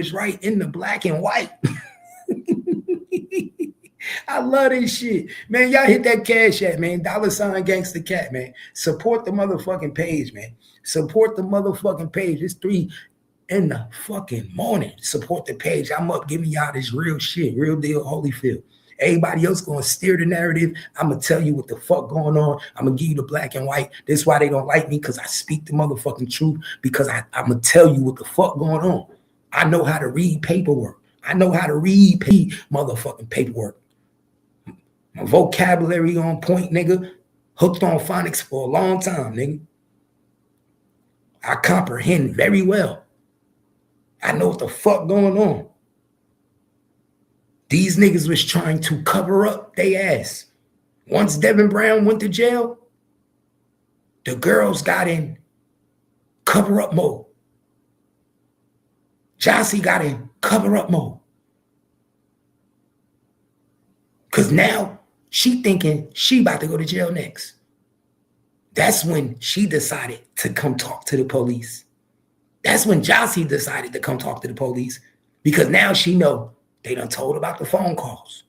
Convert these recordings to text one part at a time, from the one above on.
is right in the black and white. I love this shit. Man, y'all hit that cash app, man. $ gangster cat, man. Support the motherfucking page, man. Support the motherfucking page. It's 3 in the fucking morning. Support the page. I'm up giving y'all this real shit, real deal Holyfield. Everybody else gonna steer the narrative. I'm gonna tell you what the fuck going on. I'm gonna give you the black and white. That's why they don't like me, because I speak the motherfucking truth, because I'm gonna tell you what the fuck going on. I know how to read paperwork. I know how to read motherfucking paperwork. My vocabulary on point, nigga. Hooked on phonics for a long time, nigga. I comprehend very well. I know what the fuck going on. These niggas was trying to cover up their ass. Once Devin Brown went to jail, the girls got in cover up mode. Jossie got in cover up mode. Because now she thinking she about to go to jail next. That's when she decided to come talk to the police. That's when Jossie decided to come talk to the police, because now she know they done told about the phone calls.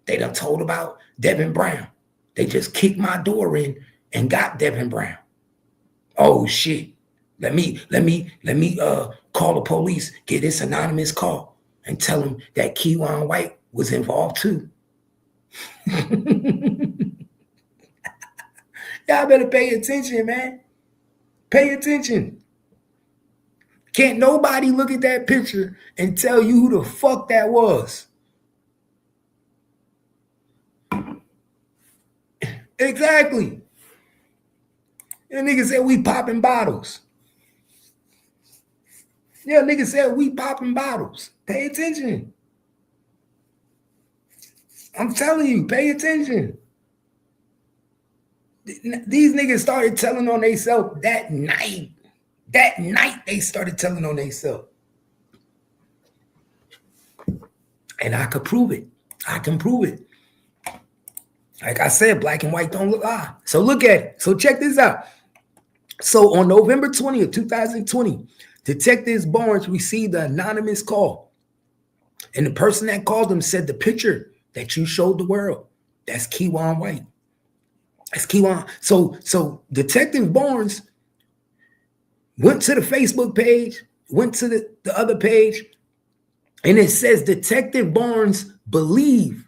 They done told about Devin Brown. They just kicked my door in and got Devin Brown. Oh shit. Let me call the police, get this anonymous call, and tell them that Keyone White was involved too. Y'all better pay attention, man. Pay attention. Can't nobody look at that picture and tell you who the fuck that was. Exactly. And nigga said we popping bottles. Yeah, nigga said we popping bottles. Pay attention. I'm telling you, pay attention. These niggas started telling on themselves that night. That night they started telling on themselves. And I could prove it. I can prove it. Like I said, black and white don't lie. So look at it. So check this out. So on November 20th, 2020, Detectives Barnes received an anonymous call. And the person that called them said, the picture that you showed the world, that's Keyone White. That's Keyone. So Detective Barnes went to the Facebook page, went to the other page, and it says Detective Barnes believed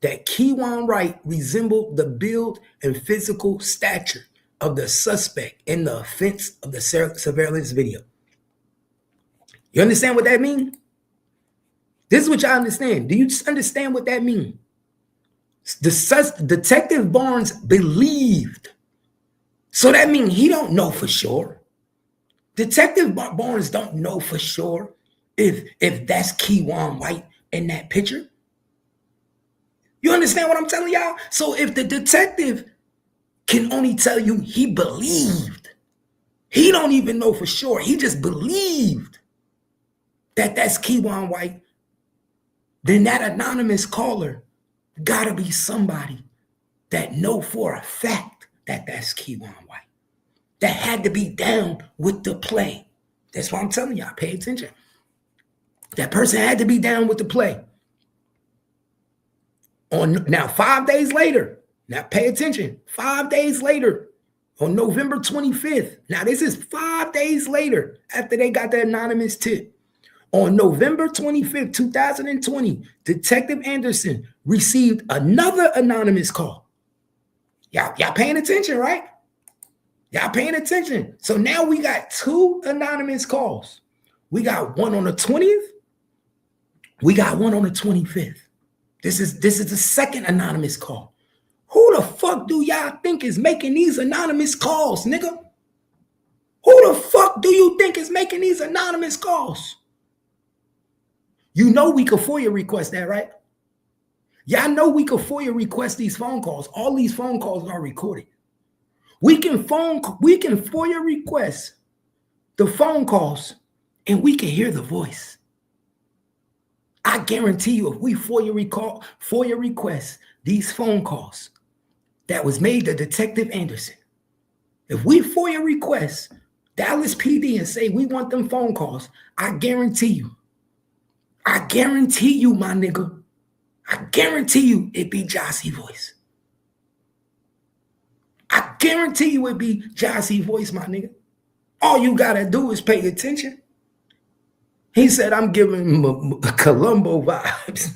that Keyone White resembled the build and physical stature of the suspect in the offense of the surveillance video. You understand what that means? This is what y'all understand. Do you understand what that means? Detective Barnes believed. So that means he don't know for sure. Detective Barnes don't know for sure if that's Keyone White in that picture. You understand what I'm telling y'all? So if the detective can only tell you he believed, he don't even know for sure. He just believed that that's Keyone White. Then that anonymous caller gotta be somebody that know for a fact that that's Keyone White. That had to be down with the play. That's why I'm telling y'all, pay attention. That person had to be down with the play. Now, 5 days later, now pay attention, 5 days later, on November 25th, now this is 5 days later after they got the anonymous tip. On November 25th, 2020, Detective Anderson received another anonymous call. Y'all paying attention, right? Y'all paying attention. So now we got 2 anonymous calls. We got one on the 20th. We got one on the 25th. This is the second anonymous call. Who the fuck do y'all think is making these anonymous calls, nigga? Who the fuck do you think is making these anonymous calls? You know we could FOIA request that, right? Y'all know we could FOIA request these phone calls. All these phone calls are recorded. We can FOIA request the phone calls and we can hear the voice. I guarantee you, if we FOIA request these phone calls that was made to Detective Anderson, if we FOIA request Dallas PD and say we want them phone calls, I guarantee you guarantee you, my nigga, I guarantee you it be Jossie voice. I guarantee you it be Jossie voice, my nigga. All you gotta do is pay attention. He said, I'm giving him Columbo vibes.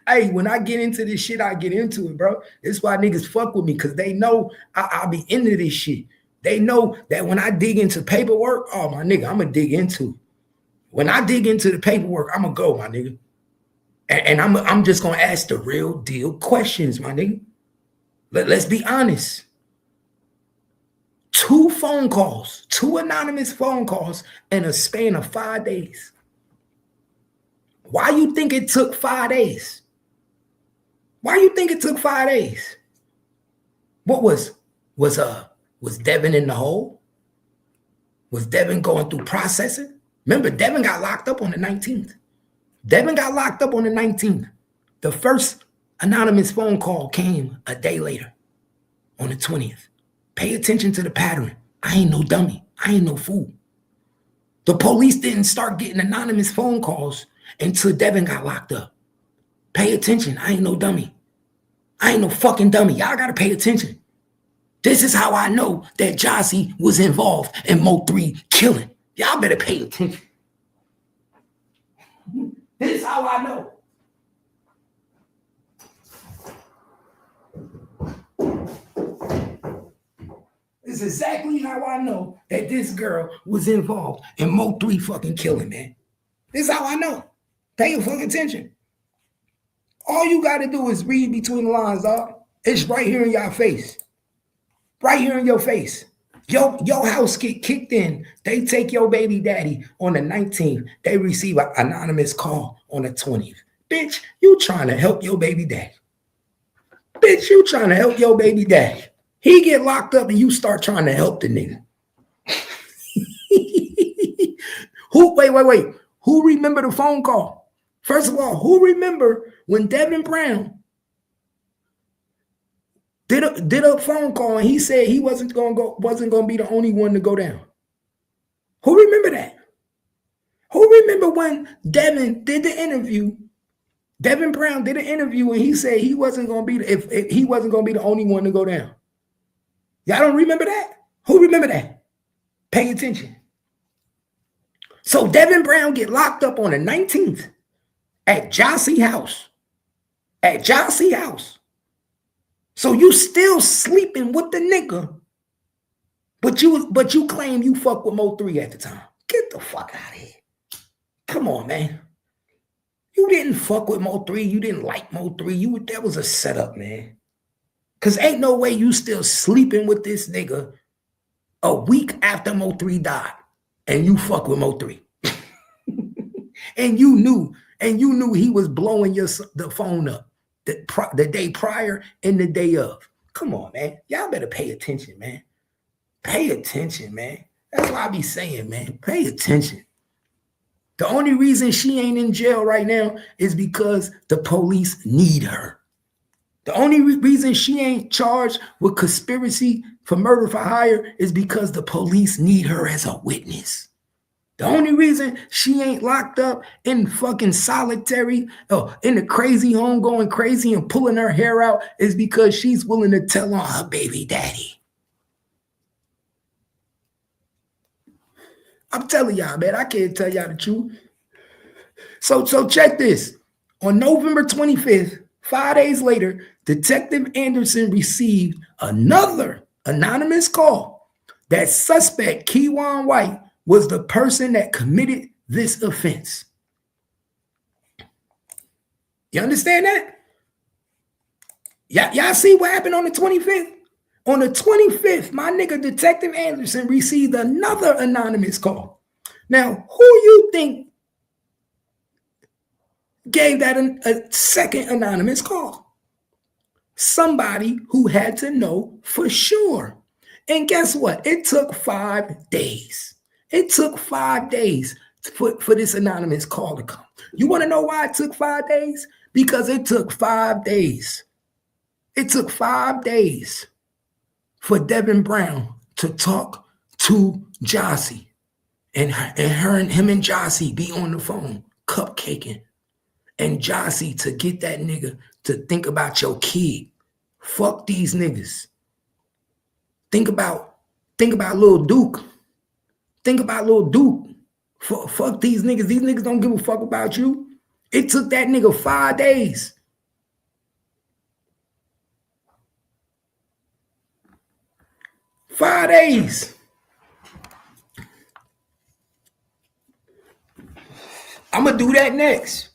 Hey, when I get into this shit, I get into it, bro. That's why niggas fuck with me, because they know I'll be into this shit. They know that when I dig into paperwork, oh, my nigga, I'm going to dig into it. When I dig into the paperwork, I'm going to go, my nigga. And I'm just going to ask the real deal questions, my nigga. Let's be honest. 2 phone calls, 2 anonymous phone calls in a span of 5 days. Why you think it took 5 days? Why you think it took 5 days? What was Devin in the hole? Was Devin going through processing? Remember, Devin got locked up on the 19th. Devin got locked up on the 19th. The first anonymous phone call came a day later on the 20th. Pay attention to the pattern. I ain't no dummy. I ain't no fool. The police didn't start getting anonymous phone calls until Devin got locked up. Pay attention. I ain't no dummy. I ain't no fucking dummy. Y'all gotta pay attention. This is how I know that Jossie was involved in Mo 3 killing. Y'all better pay attention. This is how I know. This is exactly how I know that this girl was involved in Mo 3 fucking killing, man. This is how I know. Pay your fucking attention. All you got to do is read between the lines, dog. It's right here in your face. Right here in your face. Your house get kicked in. They take your baby daddy on the 19th. They receive an anonymous call on the 20th. Bitch, you trying to help your baby daddy. Bitch, you trying to help your baby daddy. He get locked up and you start trying to help the nigga. Wait. Who remember the phone call? First of all, who remember when Devin Brown did a phone call and he said he wasn't gonna be the only one to go down? Who remember that? Who remember when Devin did the interview? Devin Brown did an interview and he said he wasn't gonna be if he wasn't gonna be the only one to go down. Y'all don't remember that? Who remember that? Pay attention. So Devin Brown get locked up on the 19th at Jossie house. At Jossie house. So you still sleeping with the nigga, but you claim you fuck with Mo 3 at the time. Get the fuck out of here. Come on, man. You didn't fuck with Mo 3. You didn't like Mo 3. That was a setup, man. Because ain't no way you still sleeping with this nigga a week after Mo 3 died and you fuck with Mo 3. and you knew he was blowing the phone up the day prior and the day of. Come on, man. Y'all better pay attention, man. Pay attention, man. That's what I be saying, man. Pay attention. The only reason she ain't in jail right now is because the police need her. The only reason she ain't charged with conspiracy for murder for hire is because the police need her as a witness. The only reason she ain't locked up in fucking solitary, in the crazy home going crazy and pulling her hair out is because she's willing to tell on her baby daddy. I'm telling y'all, man, I can't tell y'all the truth. So check this. On November 25th, 5 days later, Detective Anderson received another anonymous call that suspect Keyone White was the person that committed this offense. You understand that? Y'all see what happened on the 25th? On the 25th, my nigga Detective Anderson received another anonymous call. Now, who you think gave that a second anonymous call? Somebody who had to know for sure. And guess what? It took 5 days. It took 5 days for this anonymous call to come. You want to know why it took 5 days? Because it took 5 days. It took 5 days for Devin Brown to talk to Jossie and him and Jossie be on the phone cupcaking and Jossie to get that nigga to think about your kid. Fuck these niggas. Think about Lil Duke. Think about Lil Duke. Fuck these niggas. These niggas don't give a fuck about you. It took that nigga 5 days. Five days. I'm going to do that next.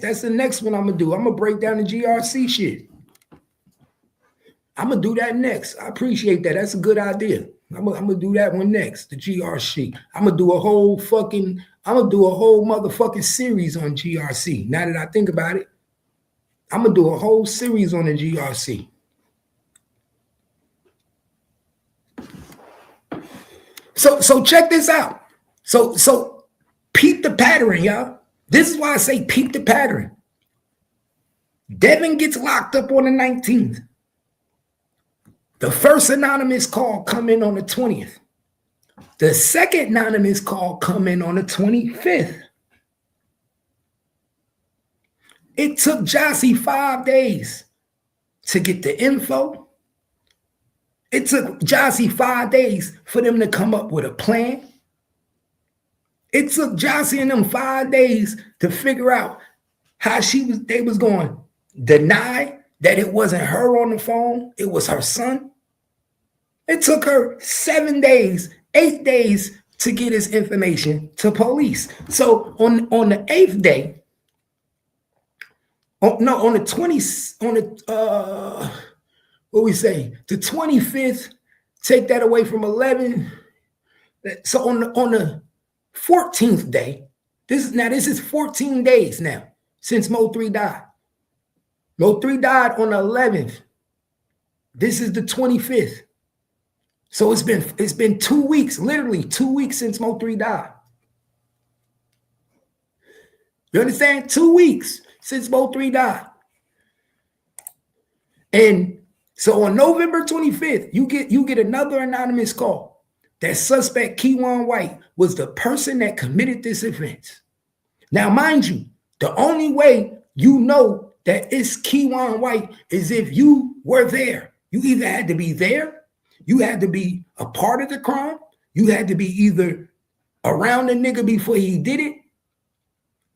That's the next one I'm going to do. I'm going to break down the GRC shit. I'm going to do that next. I appreciate that. That's a good idea. I'm going to do that one next, the GRC. I'm going to do a whole motherfucking series on GRC. Now that I think about it, I'm going to do a whole series on the GRC. So check this out. So peep the pattern, y'all. This is why I say peep the pattern. Devin gets locked up on the 19th. The first anonymous call come in on the 20th. The second anonymous call come in on the 25th. It took Jossie 5 days to get the info. It took Jossie 5 days for them to come up with a plan. It took Jossie and them 5 days to figure out how they was going to deny that it wasn't her on the phone, it was her son. It took her 7 days, 8 days to get his information to police. So on the 8th day, on the 20th, what we say, the 25th, take that away from 11. So on the 14th day, this is 14 days now since Mo3 died. Mo3 died on the 11th. This is the 25th. So it's been 2 weeks, literally 2 weeks since Mo3 died. You understand? 2 weeks since Mo3 died. And so on November 25th, you get another anonymous call that suspect Keyone White was the person that committed this offense. Now, mind you, the only way you know that it's Keyone White is if you were there. You either had to be there, you had to be a part of the crime, you had to be either around the nigga before he did it.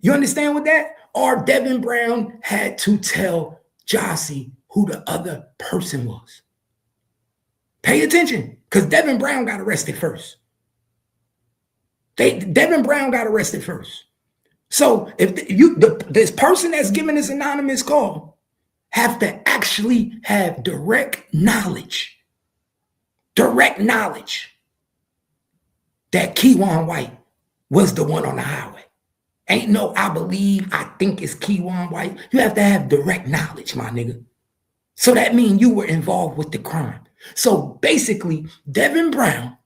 You understand with that? Or Devin Brown had to tell Jossie who the other person was. Pay attention, because Devin Brown got arrested first. Devin Brown got arrested first. So if this person that's giving this anonymous call have to actually have direct knowledge that Keyone White was the one on the highway. Ain't no I believe, I think it's Keyone White. You have to have direct knowledge, my nigga. So that means you were involved with the crime. So basically, Devin Brown,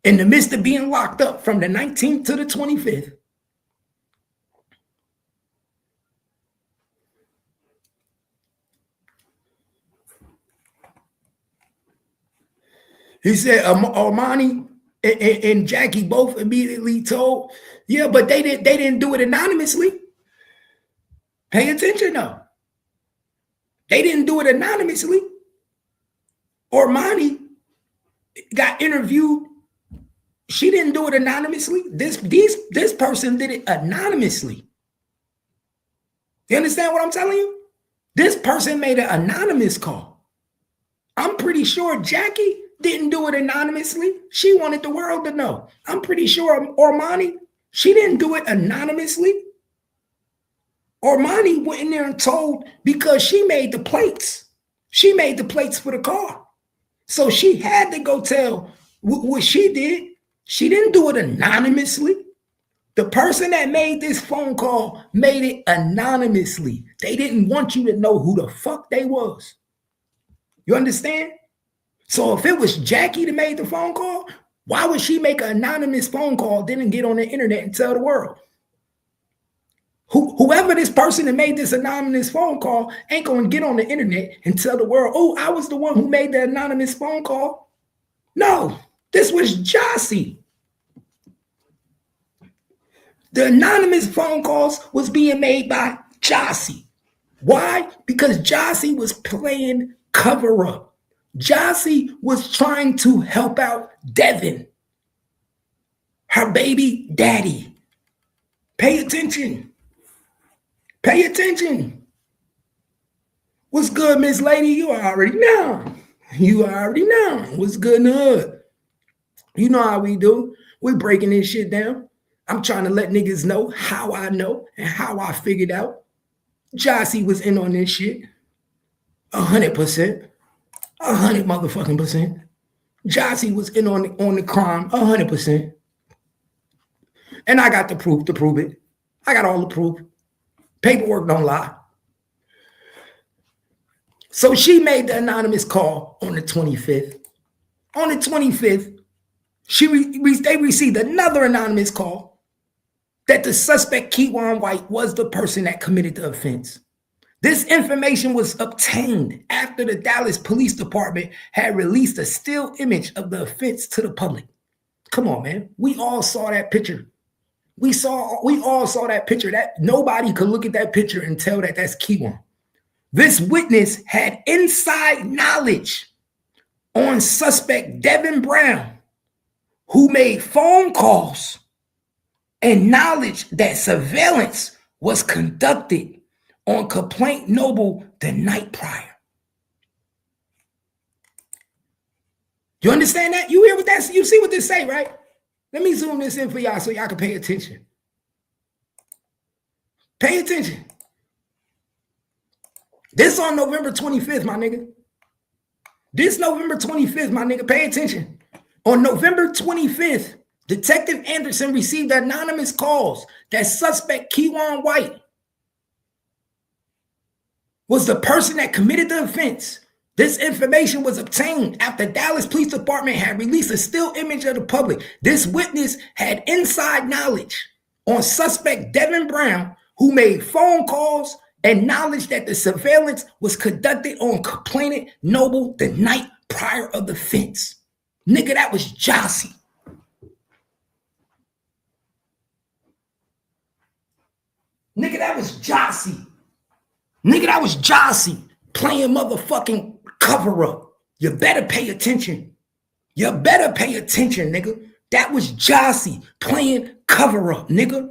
in the midst of being locked up from the 19th to the 25th, he said Armani and Jackie both immediately told, yeah, but they didn't do it anonymously. Pay attention though. They didn't do it anonymously. Armani got interviewed. She didn't do it anonymously. This person did it anonymously. You understand what I'm telling you? This person made an anonymous call. I'm pretty sure Jackie didn't do it anonymously. She wanted the world to know. I'm pretty sure Armani, she didn't do it anonymously. Armani went in there and told because she made the plates. She made the plates for the car. So she had to go tell what she did. She didn't do it anonymously. The person that made this phone call made it anonymously. They didn't want you to know who the fuck they was. You understand? So if it was Jackie that made the phone call, why would she make an anonymous phone call, didn't get on the internet and tell the world? Whoever this person that made this anonymous phone call ain't going to get on the internet and tell the world, oh, I was the one who made the anonymous phone call. No, this was Jossie. The anonymous phone calls was being made by Jossie. Why? Because Jossie was playing cover up. Jossie was trying to help out Devin, her baby daddy. Pay attention. Pay attention. What's good, Miss Lady? You already know. You already know. What's good in the hood? You know how we do. We're breaking this shit down. I'm trying to let niggas know how I know and how I figured out. Jossie was in on this shit. 100%. 100 motherfucking percent. Jossie was in on the crime. 100%. And I got the proof to prove it. I got all the proof. Paperwork don't lie. So she made the anonymous call on the 25th. On the 25th, they received another anonymous call that the suspect, Keyone White, was the person that committed the offense. This information was obtained after the Dallas Police Department had released a still image of the offense to the public. Come on, man. We all saw that picture. We all saw that picture. That nobody could look at that picture and tell that that's Keyone. This witness had inside knowledge on suspect Devin Brown, who made phone calls and knowledge that surveillance was conducted on Complaint Noble the night prior. You understand that? You hear what that's? You see what this say, right? Let me zoom this in for y'all so y'all can pay attention. Pay attention. This on November 25th, my nigga. This November 25th, my nigga. Pay attention. On November 25th, Detective Anderson received anonymous calls that suspect Keyone White was the person that committed the offense. This information was obtained after Dallas Police Department had released a still image of the public. This witness had inside knowledge on suspect Devin Brown, who made phone calls and knowledge that the surveillance was conducted on Complainant Noble the night prior of the offense. Nigga, that was Jossie. Nigga, that was Jossie. Nigga, that was Jossie playing motherfucking cover up. You better pay attention. You better pay attention, nigga. That was Jossie playing cover up, nigga.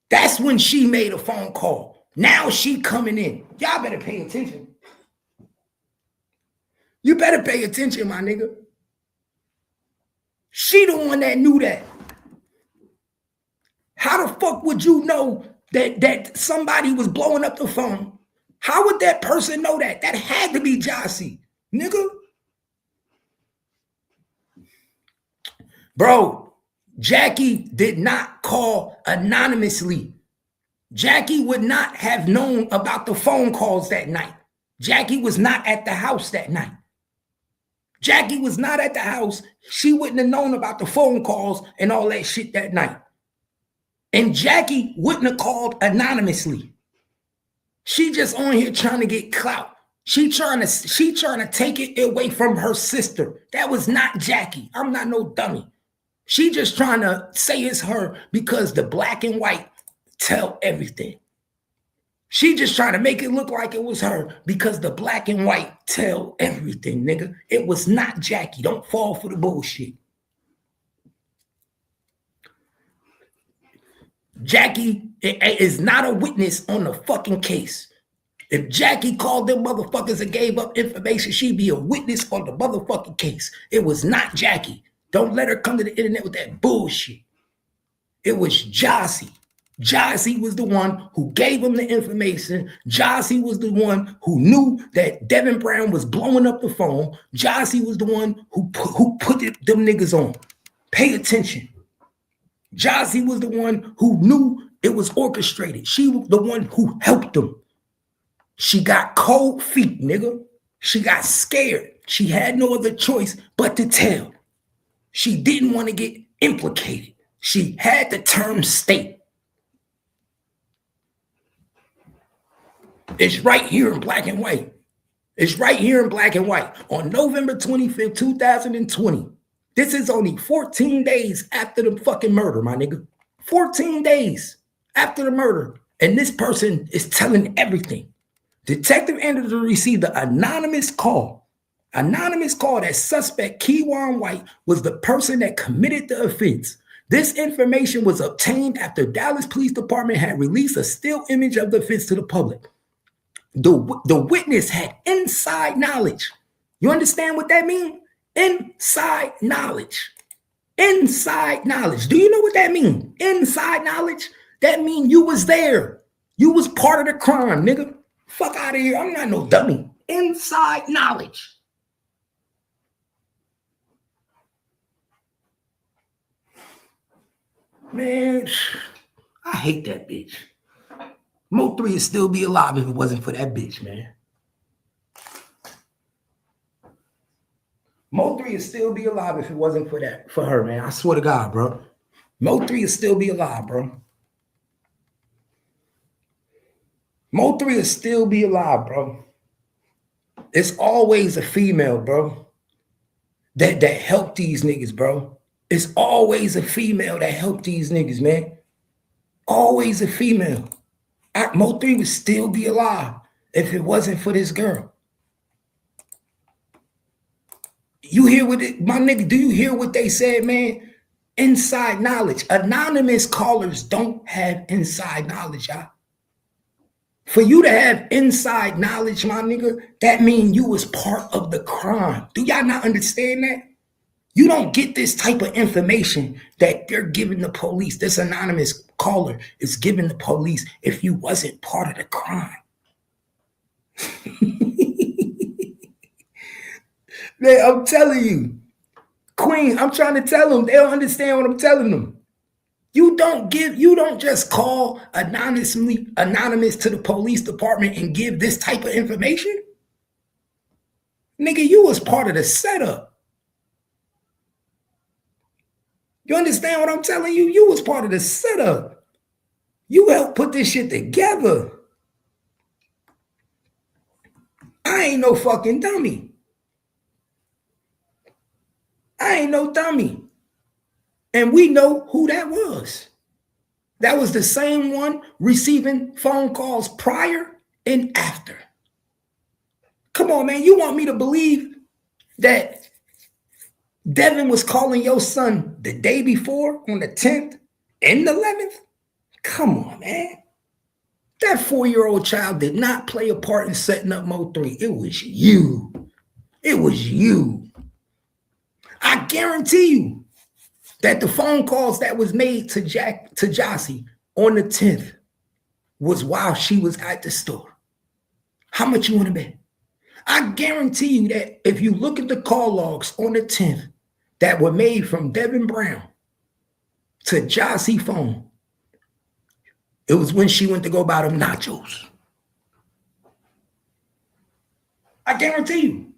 That's when she made a phone call. Now she coming in. Y'all better pay attention. You better pay attention, my nigga. She the one that knew that. How the fuck would you know that somebody was blowing up the phone? How would that person know that? That had to be Jossie, nigga. Bro, Jackie did not call anonymously. Jackie would not have known about the phone calls that night. Jackie was not at the house that night. Jackie was not at the house. She wouldn't have known about the phone calls and all that shit that night. And Jackie wouldn't have called anonymously. She just on here trying to get clout. She trying to take it away from her sister. That was not Jackie. I'm not no dummy. She just trying to say it's her because the black and white tell everything. She just trying to make it look like it was her because the black and white tell everything, nigga. It was not Jackie. Don't fall for the bullshit. Jackie is not a witness on the fucking case. If Jackie called them motherfuckers and gave up information, she'd be a witness on the motherfucking case. It was not Jackie. Don't let her come to the internet with that bullshit. It was Jossie. Jossie was the one who gave him the information. Jossie was the one who knew that Devin Brown was blowing up the phone. Jossie was the one who put them niggas on. Pay attention. Jossie was the one who knew it was orchestrated. She was the one who helped them. She got cold feet, nigga. She got scared. She had no other choice but to tell. She didn't want to get implicated. She had to turn state. It's right here in black and white. It's right here in black and white. On November 25th, 2020, This is only 14 days after the fucking murder, my nigga. 14 days after the murder. And this person is telling everything. Detective Anderson received an anonymous call. Anonymous call that suspect Keyone White was the person that committed the offense. This information was obtained after Dallas Police Department had released a still image of the offense to the public. The witness had inside knowledge. You understand what that means? Inside knowledge. Inside knowledge. Do you know what that means? Inside knowledge? That means you was there. You was part of the crime, nigga. Fuck out of here. I'm not no dummy. Inside knowledge. Man, I hate that bitch. Mo3 would still be alive if it wasn't for that bitch, man. Mo3 would still be alive if it wasn't for her, man. I swear to God, bro. Mo3 would still be alive, bro. Mo3 would still be alive, bro. It's always a female, bro, that helped these niggas, bro. It's always a female that helped these niggas, man. Always a female. Mo3 would still be alive if it wasn't for this girl. You hear what my nigga, do you hear what they said, man? Inside knowledge. Anonymous callers don't have inside knowledge, y'all. For you to have inside knowledge, my nigga, that means you was part of the crime. Do y'all not understand that? You don't get this type of information that they're giving the police. This anonymous caller is giving the police if you wasn't part of the crime. Man, I'm telling you, Queen, I'm trying to tell them. They don't understand what I'm telling them. You don't just call anonymous to the police department and give this type of information. Nigga, you was part of the setup. You understand what I'm telling you? You was part of the setup. You helped put this shit together. I ain't no fucking dummy. I ain't no dummy. And we know who that was. That was the same one receiving phone calls prior and after. Come on, man. You want me to believe that Devin was calling your son the day before on the 10th and the 11th? Come on, man. That 4-year-old child did not play a part in setting up Mo3. It was you. It was you. I guarantee you that the phone calls that was made to Jossie on the 10th was while she was at the store. How much you want to bet? I guarantee you that if you look at the call logs on the 10th that were made from Devin Brown to Jossie phone, it was when she went to go buy them nachos. I guarantee you.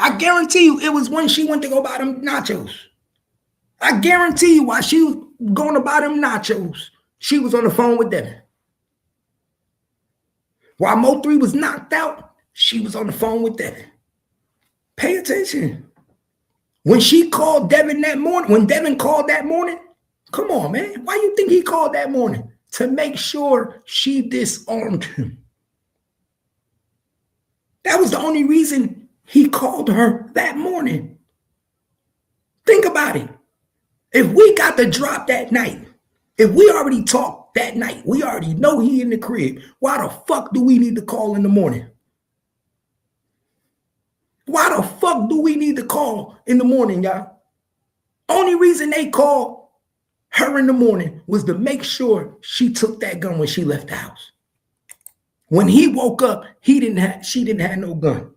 I guarantee you it was when she went to go buy them nachos. I guarantee you while she was going to buy them nachos, she was on the phone with Devin. While Mo3 was knocked out, she was on the phone with Devin. Pay attention. When she called Devin that morning, when Devin called that morning, come on, man. Why you think he called that morning? To make sure she disarmed him. That was the only reason he called her that morning. Think about it. If we got the drop that night, if we already talked that night, we already know he in the crib, why the fuck do we need to call in the morning? Why the fuck do we need to call in the morning, y'all? Only reason they called her in the morning was to make sure she took that gun when she left the house. When he woke up, she didn't have no gun.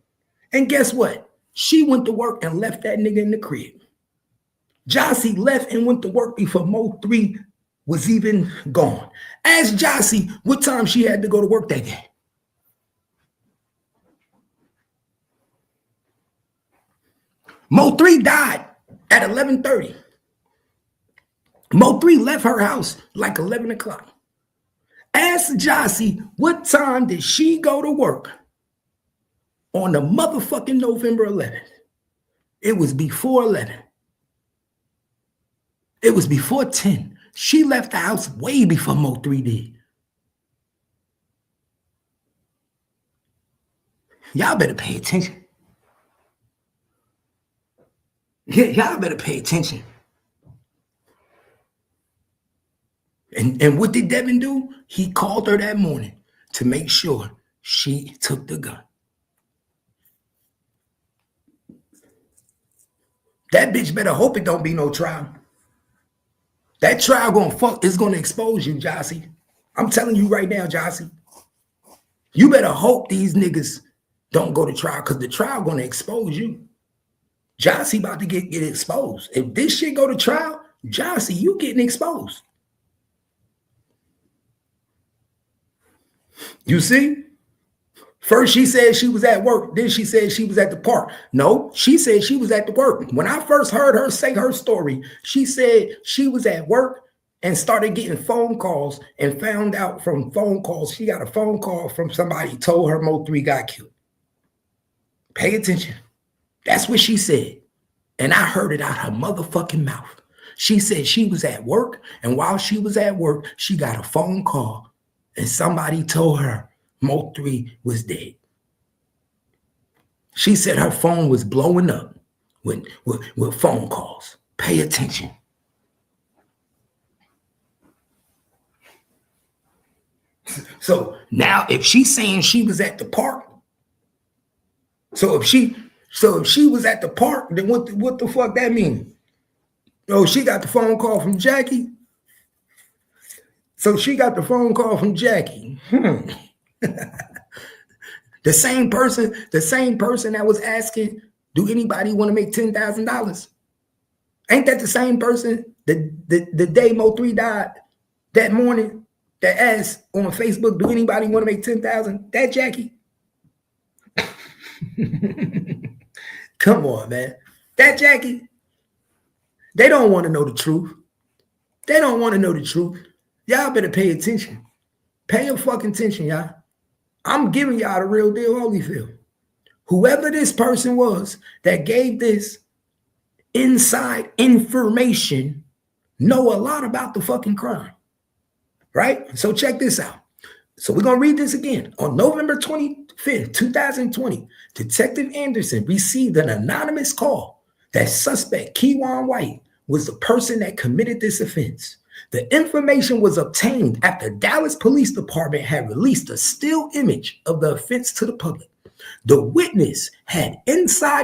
And guess what? She went to work and left that nigga in the crib. Jossie left and went to work before Mo3 was even gone. Ask Jossie what time she had to go to work that day. Mo3 died at 11:30. Mo3 left her house like 11 o'clock. Ask Jossie what time did she go to work on the motherfucking November 11th. It was before 11. It was before 10. She left the house way before Mo 3 did. Y'all better pay attention. Yeah, y'all better pay attention. And what did Devin do? He called her that morning to make sure she took the gun. That bitch better hope it don't be no trial. That trial is gonna expose you, Jossie. I'm telling you right now, Jossie. You better hope these niggas don't go to trial, because the trial gonna expose you. Jossie about to get exposed. If this shit go to trial, Jossie, you getting exposed. You see? First she said she was at work. Then she said she was at the park. No, she said she was at the work. When I first heard her say her story, she said she was at work and started getting phone calls and found out from phone calls. She got a phone call from somebody told her Mo 3 got killed. Pay attention. That's what she said. And I heard it out her motherfucking mouth. She said she was at work, and while she was at work, she got a phone call and somebody told her Mo 3 was dead. She said her phone was blowing up with phone calls. Pay attention. So now if she's saying she was at the park, so if she was at the park, then what the fuck that mean? Oh, she got the phone call from Jackie. So she got the phone call from Jackie. The same person that was asking, do anybody want to make $10,000? Ain't that the same person the day Mo 3 died that morning that asked on Facebook, do anybody want to make $10,000? That Jackie? Come on, man. That Jackie? They don't want to know the truth. They don't want to know the truth. Y'all better pay attention. Pay your fucking attention, y'all. I'm giving y'all the real deal, Holyfield. Whoever this person was that gave this inside information know a lot about the fucking crime, right? So check this out. So we're going to read this again. On November 25th, 2020, Detective Anderson received an anonymous call that suspect Keyone White was the person that committed this offense. The information was obtained after Dallas Police Department had released a still image of the offense to the public. The witness had inside